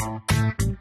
Welcome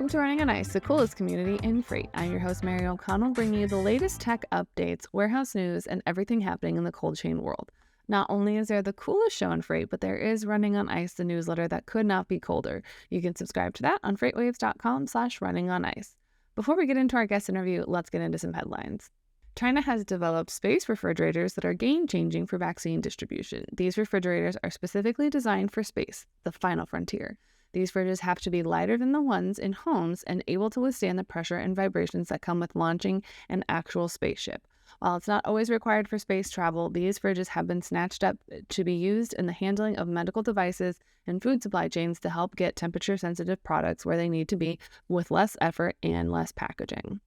to Running on Ice, the coolest community in freight. I'm your host, Mary O'Connell, bringing you the latest tech updates, warehouse news, and everything happening in the cold chain world. Not only is there the coolest show in freight, but there is Running on Ice, the newsletter that could not be colder. You can subscribe to that on freightwaves.com/runningonIce. Before we get into our guest interview, let's get into some headlines. China has developed space refrigerators that are game-changing for vaccine distribution. These refrigerators are specifically designed for space, the final frontier. These fridges have to be lighter than the ones in homes and able to withstand the pressure and vibrations that come with launching an actual spaceship. While it's not always required for space travel, these fridges have been snatched up to be used in the handling of medical devices and food supply chains to help get temperature-sensitive products where they need to be with less effort and less packaging.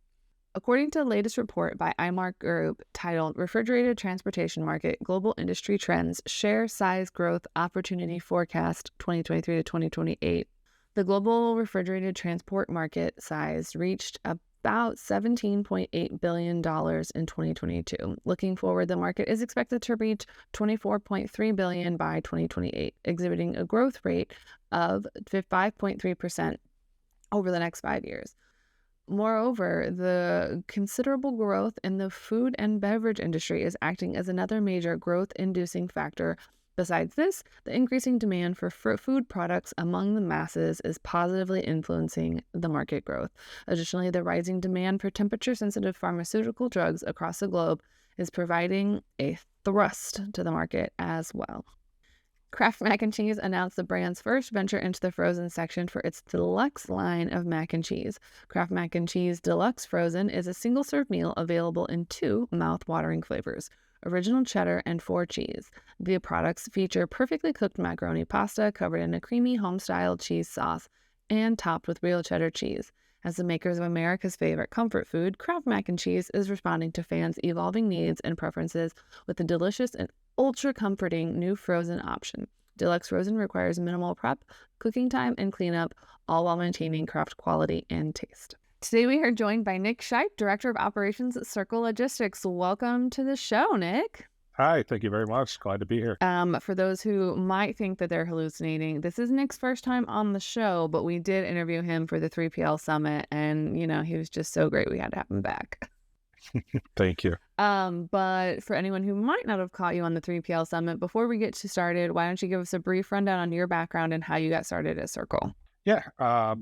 According to the latest report by IMARC Group titled Refrigerated Transportation Market Global Industry Trends Share Size Growth Opportunity Forecast 2023 to 2028, the global refrigerated transport market size reached about $17.8 billion in 2022. Looking forward, the market is expected to reach $24.3 billion by 2028, exhibiting a growth rate of 5.3% over the next 5 years. Moreover, the considerable growth in the food and beverage industry is acting as another major growth-inducing factor. Besides this, the increasing demand for food products among the masses is positively influencing the market growth. Additionally, the rising demand for temperature-sensitive pharmaceutical drugs across the globe is providing a thrust to the market as well. Kraft Mac and Cheese announced the brand's first venture into the frozen section for its deluxe line of mac and cheese. Kraft Mac and Cheese Deluxe Frozen is a single-serve meal available in 2 mouth-watering flavors, original cheddar and 4 cheese. The products feature perfectly cooked macaroni pasta covered in a creamy home-style cheese sauce and topped with real cheddar cheese. As the makers of America's favorite comfort food, Kraft Mac and Cheese is responding to fans' evolving needs and preferences with a delicious and ultra-comforting new frozen option. Deluxe Frozen requires minimal prep, cooking time, and cleanup, all while maintaining Kraft quality and taste. Today we are joined by Nick Shipe, Director of Operations at Circle Logistics. Welcome to the show, Nick. Hi, thank you very much. Glad to be here. For those who might think that they're hallucinating, this is Nick's first time on the show, but we did interview him for the 3PL Summit, and, he was just so great we had to have him back. Thank you. But for anyone who might not have caught you on the 3PL Summit, before we get started, why don't you give us a brief rundown on your background and how you got started at Circle? Yeah,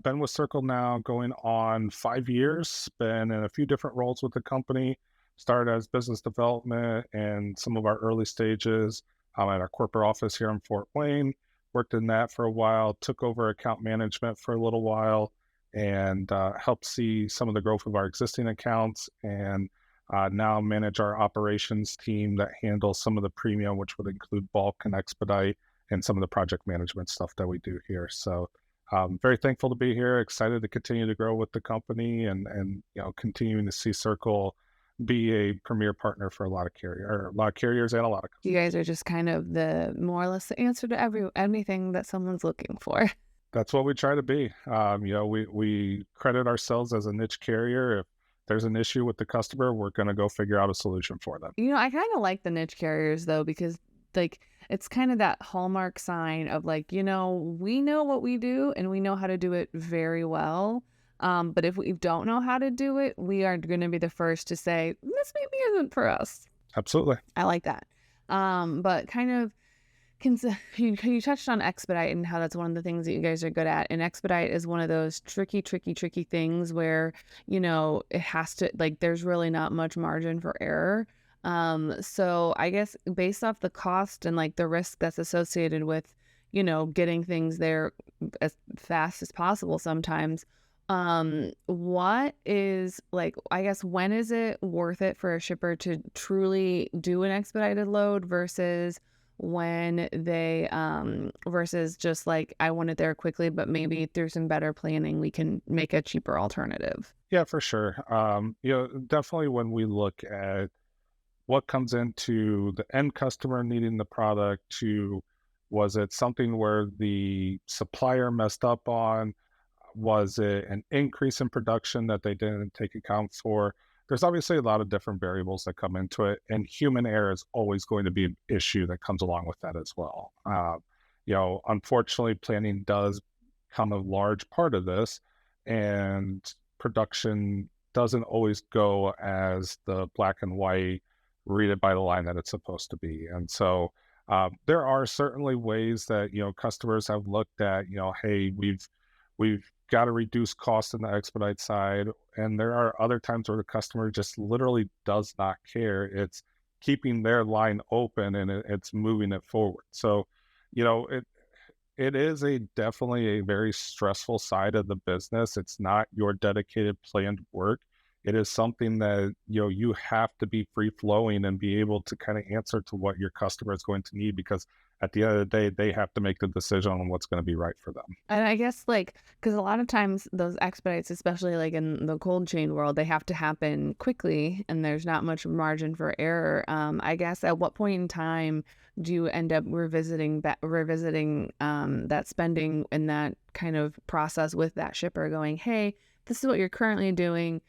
been with Circle now going on 5 years, been in a few different roles with the company. Started as business development and some of our early stages at our corporate office here in Fort Wayne. Worked in that for a while, took over account management for a little while, and helped see some of the growth of our existing accounts, and now manage our operations team that handles some of the premium, which would include bulk and expedite and some of the project management stuff that we do here. So very thankful to be here, excited to continue to grow with the company and continuing to see Circle be a premier partner for a lot of carriers and a lot of companies. You guys are just kind of the more or less the answer to anything that someone's looking for. That's what we try to be. We credit ourselves as a niche carrier. If there's an issue with the customer, we're going to go figure out a solution for them. I kind of like the niche carriers though, because it's kind of that hallmark sign of we know what we do and we know how to do it very well. But if we don't know how to do it, we are going to be the first to say, this maybe isn't for us. Absolutely. I like that. But kind of, you touched on expedite and how that's one of the things that you guys are good at. And expedite is one of those tricky things where, it has to, there's really not much margin for error. So I guess based off the cost and the risk that's associated with, getting things there as fast as possible sometimes, what is I guess when is it worth it for a shipper to truly do an expedited load versus when they versus just I want it there quickly, but maybe through some better planning we can make a cheaper alternative? Yeah, for sure. Definitely when we look at what comes into the end customer needing the product, to was it something where the supplier messed up on? Was it an increase in production that they didn't take account for? there's obviously a lot of different variables that come into it, and human error is always going to be an issue that comes along with that as well. Unfortunately, planning does become a large part of this, and production doesn't always go as the black and white, read it by the line that it's supposed to be. And so there are certainly ways that customers have looked at, hey, we've got to reduce costs in the expedite side, and there are other times where the customer just literally does not care. It's keeping their line open, and it's moving it forward. So, it is a definitely a very stressful side of the business. It's not your dedicated planned work. It is something that you have to be free flowing and be able to kind of answer to what your customer is going to need, because at the end of the day, they have to make the decision on what's going to be right for them. And I guess, like, because a lot of times those expedites, especially like in the cold chain world, they have to happen quickly and there's not much margin for error. I guess at what point in time do you end up revisiting that spending and that kind of process with that shipper going, hey, this is what you're currently doing.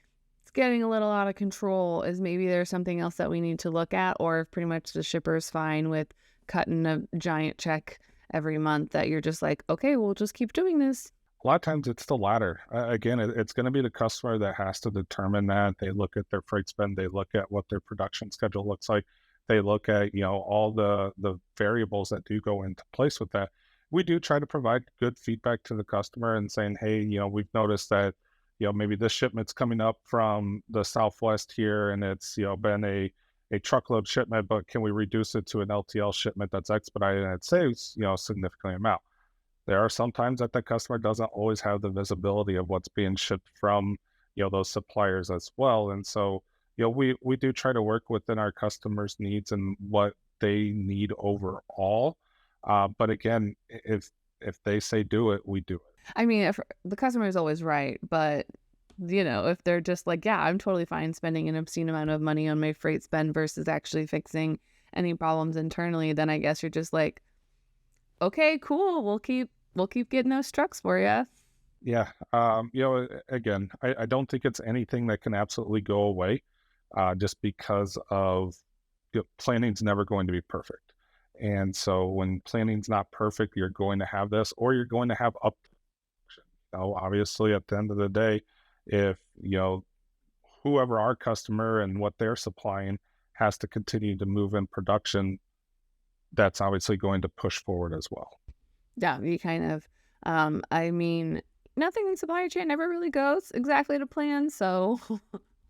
It's getting a little out of control. Is maybe there's something else that we need to look at, or if pretty much the shipper's fine with cutting a giant check every month that you're just like, okay, we'll just keep doing this. A lot of times it's the latter. Again, it's going to be the customer that has to determine that. They look at their freight spend, they look at what their production schedule looks like, they look at all the variables that do go into place with that. We do try to provide good feedback to the customer and saying, hey, we've noticed that maybe this shipment's coming up from the Southwest here, and it's been a truckload shipment, but can we reduce it to an LTL shipment that's expedited and it saves a significant amount. There are some times that the customer doesn't always have the visibility of what's being shipped from, those suppliers as well. And so, we do try to work within our customers' needs and what they need overall. But again, if they say do it, we do it. I mean, if the customer is always right, but if they're just like, yeah, I'm totally fine spending an obscene amount of money on my freight spend versus actually fixing any problems internally, then I guess you're just like, okay, cool, we'll keep getting those trucks for you. Yeah. Again, I don't think it's anything that can absolutely go away, just because of planning's never going to be perfect. And so when planning's not perfect, you're going to have this, or you're going to have up. Obviously, at the end of the day, if whoever our customer and what they're supplying has to continue to move in production, that's obviously going to push forward as well. Yeah, you kind of, I mean, nothing in supply chain ever really goes exactly to plan, so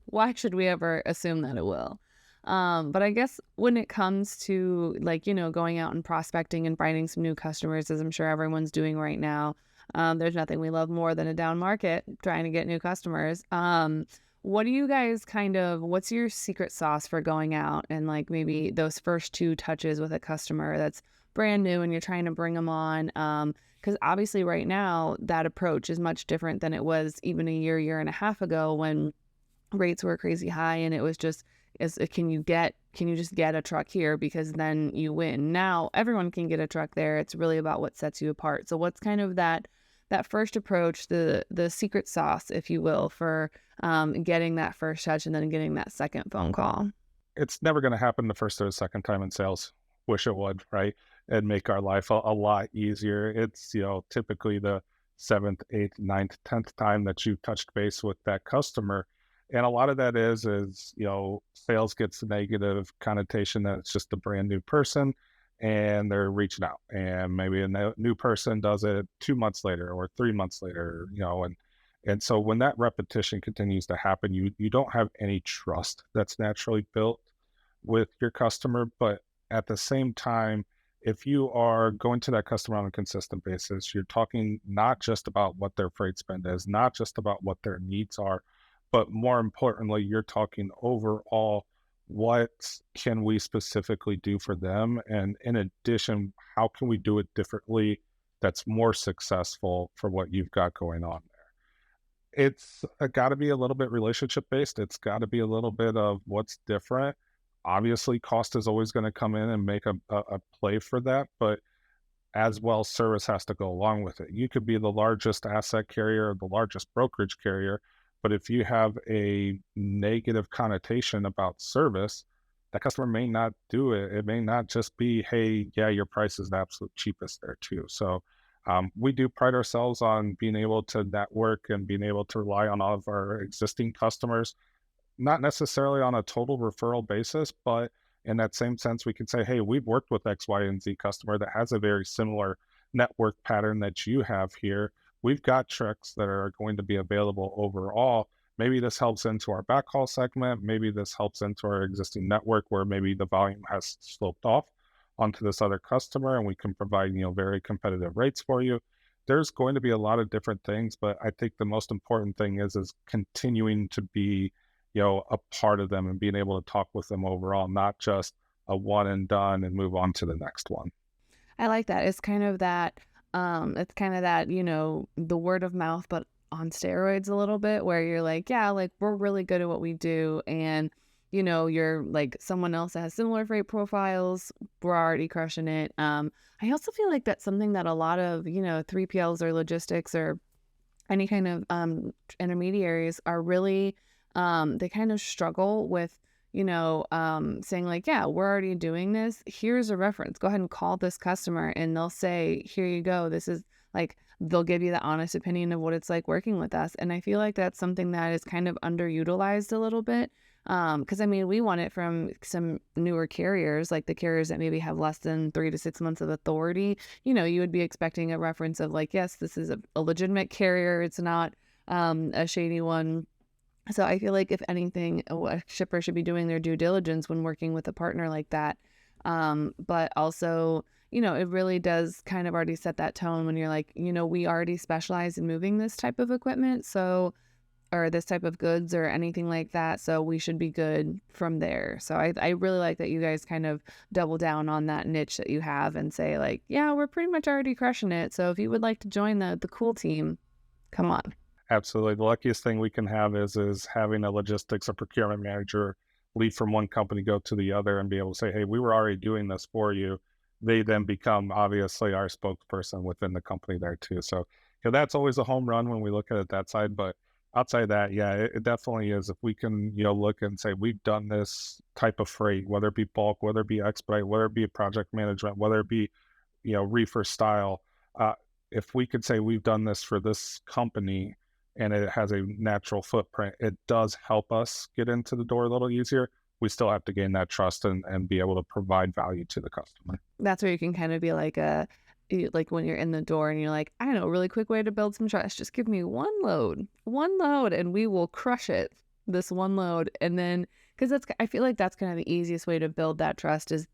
why should we ever assume that it will? But I guess when it comes to like, going out and prospecting and finding some new customers, as I'm sure everyone's doing right now, there's nothing we love more than a down market trying to get new customers. What do you guys what's your secret sauce for going out and like maybe those first two touches with a customer that's brand new and you're trying to bring them on? Because obviously right now that approach is much different than it was even a year and a half ago when rates were crazy high and it was just can you just get a truck here because then you win. Now everyone can get a truck there. It's really about what sets you apart. So what's kind of that first approach, the secret sauce, if you will, for getting that first touch and then getting that second phone call? It's never going to happen the first or the second time in sales. Wish it would, right? And make our life a lot easier. It's, typically the seventh, eighth, ninth, 10th time that you touched base with that customer. And a lot of that is, sales gets the negative connotation that it's just a brand new person and they're reaching out. And maybe a new person does it 2 months later or 3 months later, and so when that repetition continues to happen, you don't have any trust that's naturally built with your customer. But at the same time, if you are going to that customer on a consistent basis, you're talking not just about what their freight spend is, not just about what their needs are, but more importantly, you're talking overall, what can we specifically do for them? And in addition, how can we do it differently that's more successful for what you've got going on there? It's got to be a little bit relationship based. It's got to be a little bit of what's different. Obviously, cost is always going to come in and make a play for that, but as well, service has to go along with it. You could be the largest asset carrier, the largest brokerage carrier, But if you have a negative connotation about service, that customer may not do it. It may not just be, hey, yeah, your price is the absolute cheapest there too. So we do pride ourselves on being able to network and being able to rely on all of our existing customers, not necessarily on a total referral basis, but in that same sense, we can say, hey, we've worked with X, Y, and Z customer that has a very similar network pattern that you have here. We've got trucks that are going to be available overall. Maybe this helps into our backhaul segment. Maybe this helps into our existing network where maybe the volume has sloped off onto this other customer and we can provide, very competitive rates for you. There's going to be a lot of different things, but I think the most important thing is continuing to be a part of them and being able to talk with them overall, not just a one and done and move on to the next one. I like that. It's kind of that, the word of mouth, but on steroids a little bit, where you're like, yeah, like we're really good at what we do. And, you're like someone else that has similar freight profiles. We're already crushing it. I also feel like that's something that a lot of, 3PLs or logistics or any kind of intermediaries are really they kind of struggle with saying like, yeah, we're already doing this, here's a reference, go ahead and call this customer, and they'll say, here you go, this is like, they'll give you the honest opinion of what it's like working with us. And I feel like that's something that is kind of underutilized a little bit, because I mean, we want it from some newer carriers, like the carriers that maybe have less than 3 to 6 months of authority. You would be expecting a reference of like, yes, this is a legitimate carrier, it's not a shady one. So I feel like if anything, a shipper should be doing their due diligence when working with a partner like that. But also, it really does kind of already set that tone when you're like, we already specialize in moving this type of equipment, so, or this type of goods or anything like that. So we should be good from there. So I really like that you guys kind of double down on that niche that you have and say like, yeah, we're pretty much already crushing it. So if you would like to join the cool team, come on. Absolutely. The luckiest thing we can have is having a logistics or procurement manager leave from one company, go to the other, and be able to say, hey, we were already doing this for you. They then become obviously our spokesperson within the company there too. So that's always a home run when we look at it that side. But outside of that, yeah, it definitely is. If we can, look and say we've done this type of freight, whether it be bulk, whether it be expedite, whether it be project management, whether it be, reefer style, uh, if we could say we've done this for this company and it has a natural footprint, it does help us get into the door a little easier. We still have to gain that trust and be able to provide value to the customer. That's where you can kind of be like like when you're in the door and you're like, I know a really quick way to build some trust. Just give me one load, and we will crush it. This one load. And then, because I feel like that's kind of the easiest way to build that trust is,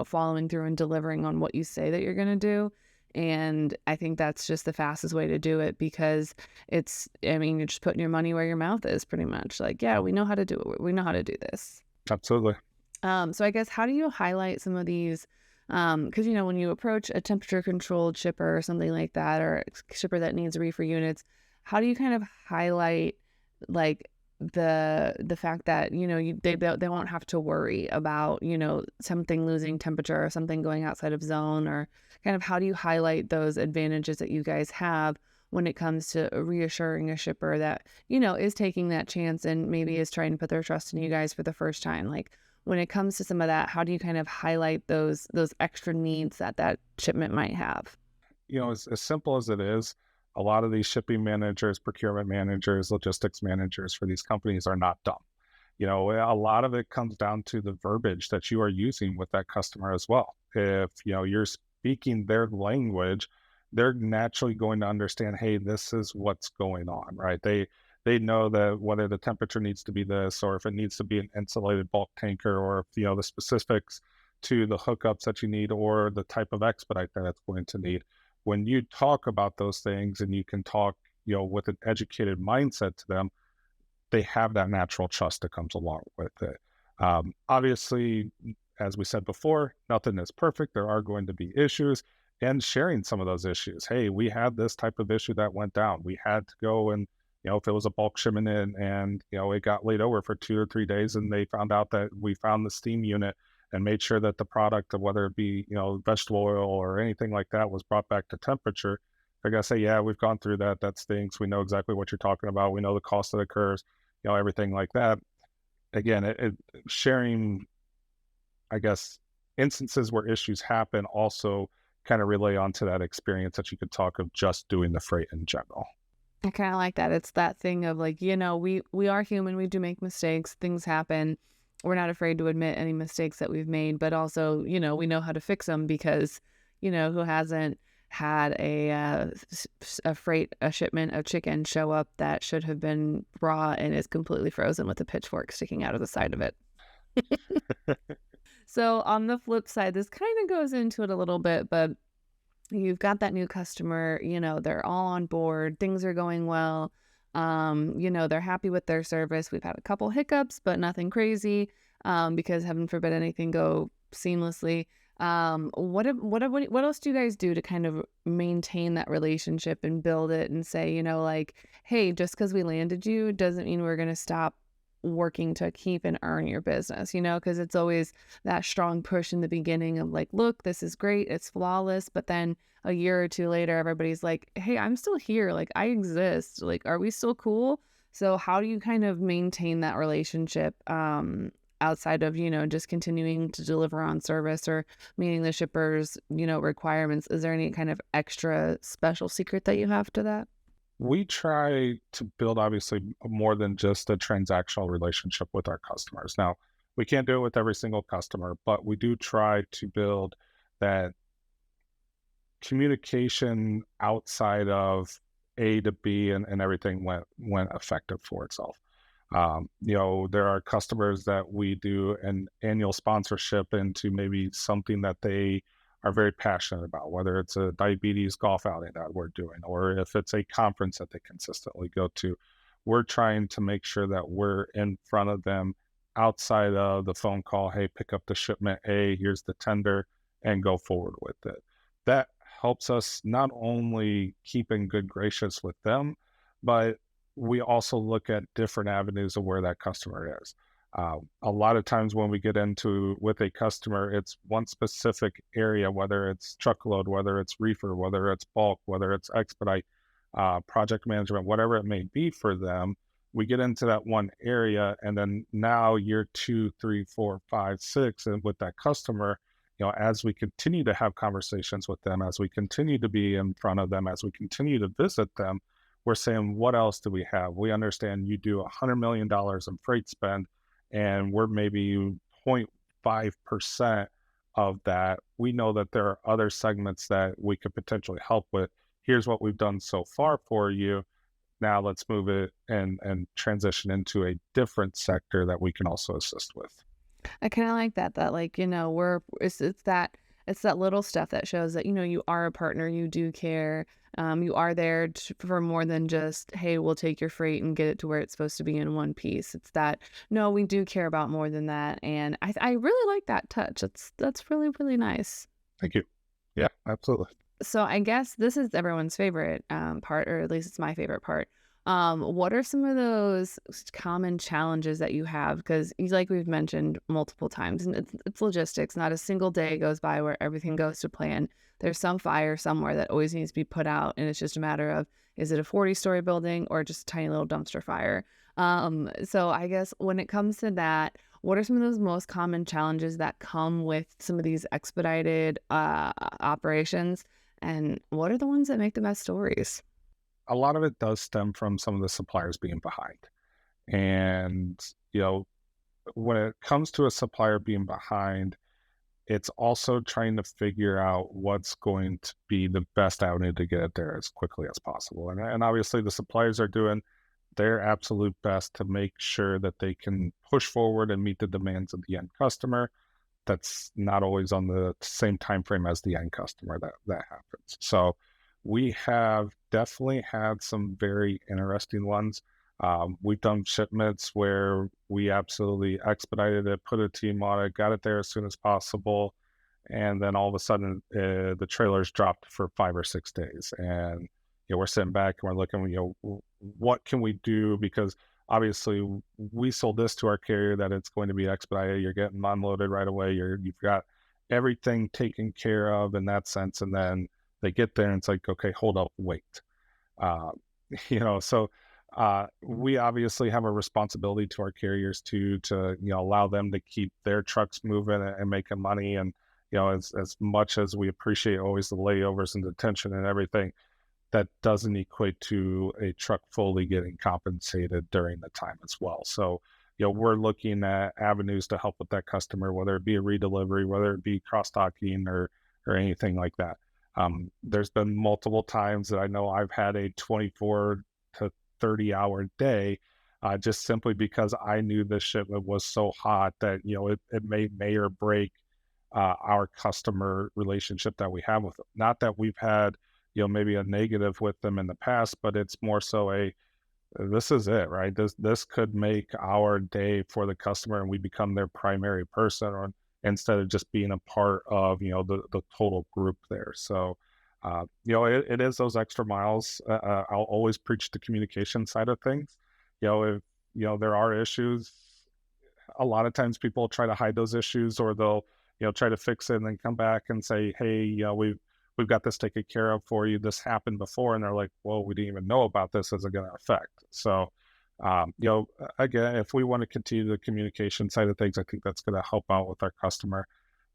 following through and delivering on what you say that you're going to do. And I think that's just the fastest way to do it, because I mean, you're just putting your money where your mouth is pretty much. Like, yeah, we know how to do it. We know how to do this. Absolutely. So I guess, how do you highlight some of these? Because, when you approach a temperature controlled shipper or something like that, or a shipper that needs reefer units, how do you kind of highlight like the fact that, they won't have to worry about, something losing temperature or something going outside of zone, or kind of how do you highlight those advantages that you guys have when it comes to reassuring a shipper that, is taking that chance and maybe is trying to put their trust in you guys for the first time? Like, when it comes to some of that, how do you kind of highlight those extra needs that shipment might have? As simple as it is, a lot of these shipping managers, procurement managers, logistics managers for these companies are not dumb. A lot of it comes down to the verbiage that you are using with that customer as well. If, you're speaking their language, they're naturally going to understand, hey, this is what's going on, right? They know that whether the temperature needs to be this, or if it needs to be an insulated bulk tanker, or if, the specifics to the hookups that you need, or the type of expedite that it's going to need. When you talk about those things and you can talk, with an educated mindset to them, they have that natural trust that comes along with it. Obviously, as we said before, nothing is perfect. There are going to be issues, and sharing some of those issues. Hey, we had this type of issue that went down. We had to go and, if it was a bulk shipment in and, it got laid over for 2 or 3 days, and they found out that we found the steam unit and made sure that the product, whether it be, vegetable oil or anything like that, was brought back to temperature. they're going to say, yeah, we've gone through that. That stinks. We know exactly what you're talking about. We know the cost that occurs, everything like that. Again, sharing, I guess, instances where issues happen also kind of relay onto that experience that you could talk of just doing the freight in general. I kind of like that. It's that thing of like, we are human. We do make mistakes. Things happen. We're not afraid to admit any mistakes that we've made, but also, we know how to fix them because, who hasn't had a shipment of chicken show up that should have been raw and is completely frozen with a pitchfork sticking out of the side of it. So on the flip side, this kind of goes into it a little bit, but you've got that new customer, they're all on board, things are going well. They're happy with their service. We've had a couple hiccups, but nothing crazy, because heaven forbid anything go seamlessly. What else do you guys do to kind of maintain that relationship and build it and say, like, hey, just because we landed you doesn't mean we're going to stop working to keep and earn your business, because it's always that strong push in the beginning of like, look, this is great, it's flawless, but then a year or two later, everybody's like, hey, I'm still here, like I exist, like, are we still cool? So how do you kind of maintain that relationship outside of, just continuing to deliver on service or meeting the shippers, requirements? Is there any kind of extra special secret that you have to that? We try to build obviously more than just a transactional relationship with our customers. Now, we can't do it with every single customer, but we do try to build that communication outside of A to B, and everything went effective for itself. There are customers that we do an annual sponsorship into maybe something that they are very passionate about, whether it's a diabetes golf outing that we're doing, or if it's a conference that they consistently go to. We're trying to make sure that we're in front of them outside of the phone call. Hey, pick up the shipment. Hey, here's the tender, and go forward with it. That helps us not only keep in good gracious with them, but we also look at different avenues of where that customer is. A lot of times when we get into with a customer, it's one specific area, whether it's truckload, whether it's reefer, whether it's bulk, whether it's expedite, project management, whatever it may be for them. We get into that one area, and then now year 2, 3, 4, 5, 6, and with that customer, as we continue to have conversations with them, as we continue to be in front of them, as we continue to visit them, we're saying, what else do we have? We understand you do $100 million in freight spend, and we're maybe 0.5% of that. We know that there are other segments that we could potentially help with. Here's what we've done so far for you. Now let's move it and transition into a different sector that we can also assist with. I kind of like that like, it's that little stuff that shows that, you are a partner, you do care. You are there for more than just, hey, we'll take your freight and get it to where it's supposed to be in one piece. It's that, no, we do care about more than that. And I really like that touch. That's really, really nice. Thank you. Yeah, absolutely. So I guess this is everyone's favorite part, or at least it's my favorite part. What are some of those common challenges that you have? Because like we've mentioned multiple times, and it's logistics. Not a single day goes by where everything goes to plan. There's some fire somewhere that always needs to be put out, and it's just a matter of, is it a 40-story building or just a tiny little dumpster fire? So I guess when it comes to that, what are some of those most common challenges that come with some of these expedited operations? And what are the ones that make the best stories? A lot of it does stem from some of the suppliers being behind. And, when it comes to a supplier being behind, it's also trying to figure out what's going to be the best avenue to get it there as quickly as possible. And obviously the suppliers are doing their absolute best to make sure that they can push forward and meet the demands of the end customer. That's not always on the same time frame as the end customer that happens. So we have definitely had some very interesting ones. We've done shipments where we absolutely expedited it, put a team on it, got it there as soon as possible, and then all of a sudden the trailers dropped for 5 or 6 days, and we're sitting back and we're looking, what can we do? Because obviously we sold this to our carrier that it's going to be expedited. You're getting unloaded right away. You've got everything taken care of in that sense, and then They get there and it's like, okay, hold up, wait. Uh, so we obviously have a responsibility to our carriers to allow them to keep their trucks moving and making money. And as much as we appreciate always the layovers and detention and everything, that doesn't equate to a truck fully getting compensated during the time as well. So, we're looking at avenues to help with that customer, whether it be a redelivery, whether it be cross-docking or anything like that. There's been multiple times that I know I've had a 24 to 30-hour day, just simply because I knew the shipment was so hot that, it may or break our customer relationship that we have with them. Not that we've had, maybe a negative with them in the past, but it's more so this is it, right? This could make our day for the customer, and we become their primary person, or instead of just being a part of the total group there. So it is those extra miles. I'll always preach the communication side of things. If there are issues, a lot of times people try to hide those issues, or they'll try to fix it and then come back and say, hey, we've got this taken care of for you. This happened before. And they're like, well, we didn't even know about this. Is it going to affect? So, again, if we want to continue the communication side of things, I think that's going to help out with our customer.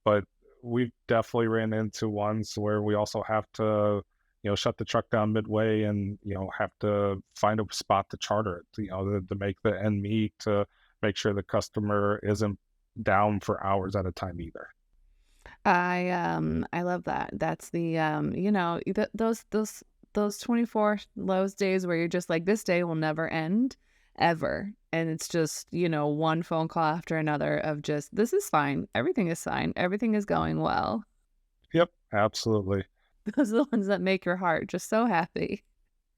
But we've definitely ran into ones where we also have to, shut the truck down midway and, have to find a spot to charter it, to make the end meet, to make sure the customer isn't down for hours at a time either. I love that. That's the those 24 those days where you're just like, this day will never end ever. And it's just, one phone call after another of just, this is fine. Everything is fine. Everything is going well. Yep, absolutely. Those are the ones that make your heart just so happy.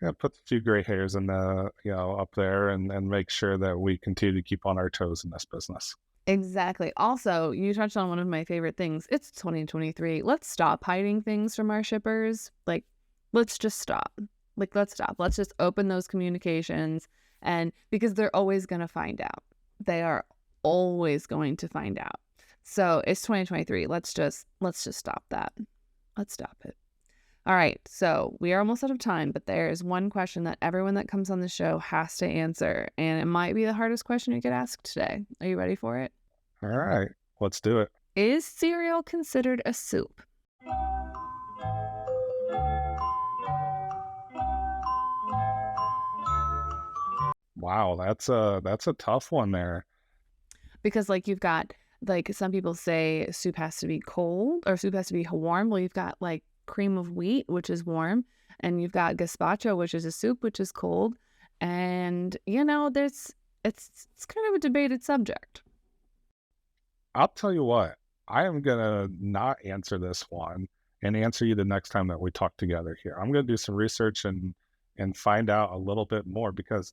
Yeah, put a few gray hairs in the, up there, and make sure that we continue to keep on our toes in this business. Exactly. Also, you touched on one of my favorite things. It's 2023. Let's stop hiding things from our shippers. Like, let's just stop. Let's stop. Let's just open those communications, and because they're always going to find out. They are always going to find out. So it's 2023. Let's just stop that. Let's stop it. All right. So we are almost out of time, but there is one question that everyone that comes on the show has to answer, and it might be the hardest question you get asked today. Are you ready for it? All right. Let's do it. Is cereal considered a soup? Wow, that's a tough one there. Because you've got some people say soup has to be cold or soup has to be warm. Well, you've got cream of wheat, which is warm, and you've got gazpacho, which is a soup, which is cold. And it's kind of a debated subject. I'll tell you what, I am gonna not answer this one and answer you the next time that we talk together here. I'm gonna do some research and find out a little bit more, because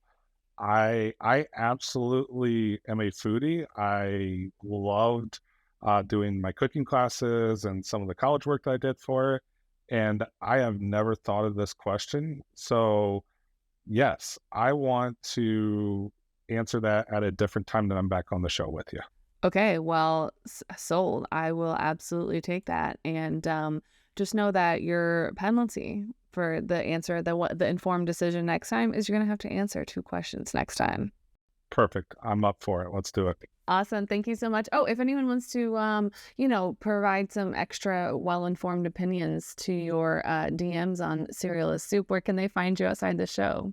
I absolutely am a foodie. I loved doing my cooking classes and some of the college work that I did for it. And I have never thought of this question. So yes, I want to answer that at a different time that I'm back on the show with you. Okay, well, sold. I will absolutely take that. And just know that your penalty for the answer, the informed decision next time, is you're going to have to answer 2 questions next time. Perfect. I'm up for it. Let's do it. Awesome. Thank you so much. Oh, if anyone wants to, provide some extra well-informed opinions to your DMs on Cereal is Soup, where can they find you outside the show?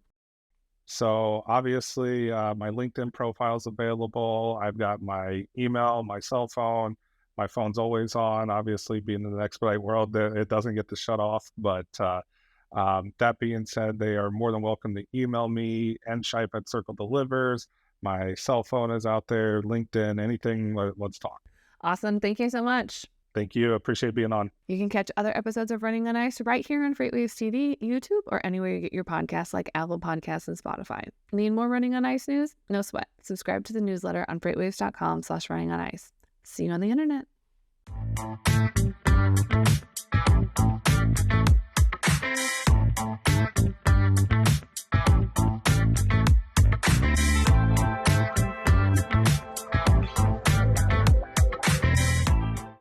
So obviously, my LinkedIn profile is available. I've got my email, my cell phone. My phone's always on. Obviously, being in the expedite world, it doesn't get to shut off. But that being said, they are more than welcome to email me, nshipe at Circle Delivers. My cell phone is out there, LinkedIn, anything. Let's talk. Awesome. Thank you so much. Thank you. Appreciate being on. You can catch other episodes of Running on Ice right here on FreightWaves TV, YouTube, or anywhere you get your podcasts like Apple Podcasts and Spotify. Need more Running on Ice news? No sweat. Subscribe to the newsletter on freightwaves.com/runningonIce. See you on the internet.